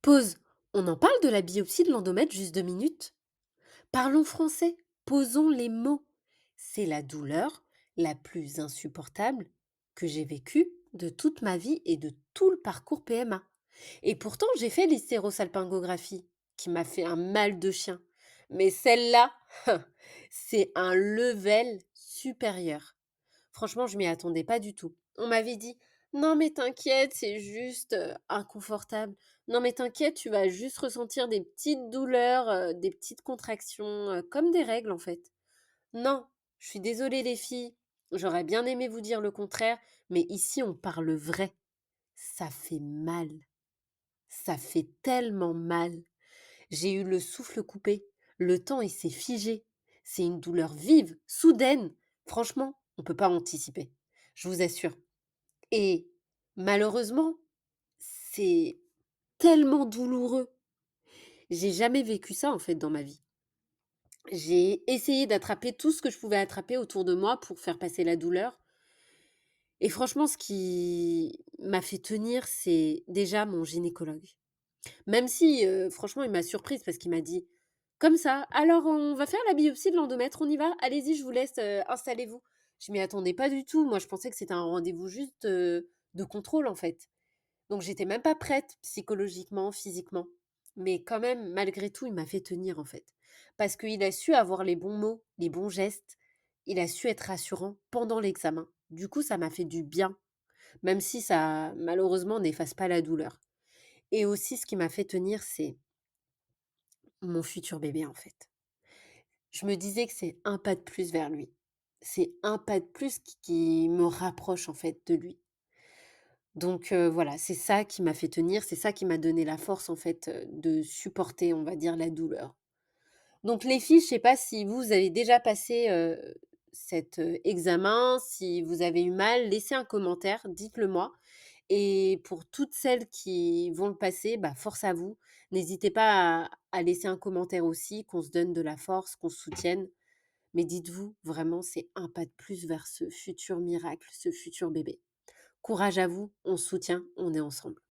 Pause. On en parle de la biopsie de l'endomètre juste 2 minutes? Parlons français. Posons les mots. C'est la douleur la plus insupportable que j'ai vécue de toute ma vie et de tout le parcours PMA. Et pourtant, j'ai fait l'hystérosalpingographie, qui m'a fait un mal de chien. Mais celle-là, c'est un level supérieur. Franchement, je m'y attendais pas du tout. On m'avait dit: «Non mais t'inquiète, c'est juste, inconfortable. Non mais t'inquiète, tu vas juste ressentir des petites douleurs, des petites contractions, comme des règles en fait». Non, je suis désolée les filles, j'aurais bien aimé vous dire le contraire, mais ici on parle vrai. Ça fait mal, ça fait tellement mal. J'ai eu le souffle coupé, le temps il s'est figé. C'est une douleur vive, soudaine. Franchement, on peut pas anticiper, je vous assure. Et malheureusement, c'est tellement douloureux. J'ai jamais vécu ça en fait dans ma vie. J'ai essayé d'attraper tout ce que je pouvais attraper autour de moi pour faire passer la douleur. Et franchement, ce qui m'a fait tenir, c'est déjà mon gynécologue. Même si, franchement, il m'a surprise parce qu'il m'a dit comme ça: «Alors, on va faire la biopsie de l'endomètre, on y va? Allez-y, je vous laisse, installez-vous». Je m'y attendais pas du tout. Moi, je pensais que c'était un rendez-vous juste, de contrôle, en fait. Donc j'étais même pas prête psychologiquement, physiquement. Mais quand même, malgré tout, il m'a fait tenir, en fait. Parce qu'il a su avoir les bons mots, les bons gestes. Il a su être rassurant pendant l'examen. Du coup, ça m'a fait du bien, même si ça, malheureusement, n'efface pas la douleur. Et aussi, ce qui m'a fait tenir, c'est mon futur bébé, en fait. Je me disais que c'est un pas de plus vers lui. C'est un pas de plus qui me rapproche, en fait, de lui. Donc voilà, c'est ça qui m'a fait tenir, c'est ça qui m'a donné la force, en fait, de supporter, on va dire, la douleur. Donc les filles, je sais pas si vous avez déjà passé, cet, examen, si vous avez eu mal, laissez un commentaire, dites-le moi. Et pour toutes celles qui vont le passer, bah, force à vous. N'hésitez pas à laisser un commentaire aussi, qu'on se donne de la force, qu'on se soutienne. Mais dites-vous, vraiment, c'est un pas de plus vers ce futur miracle, ce futur bébé. Courage à vous, on se soutient, on est ensemble.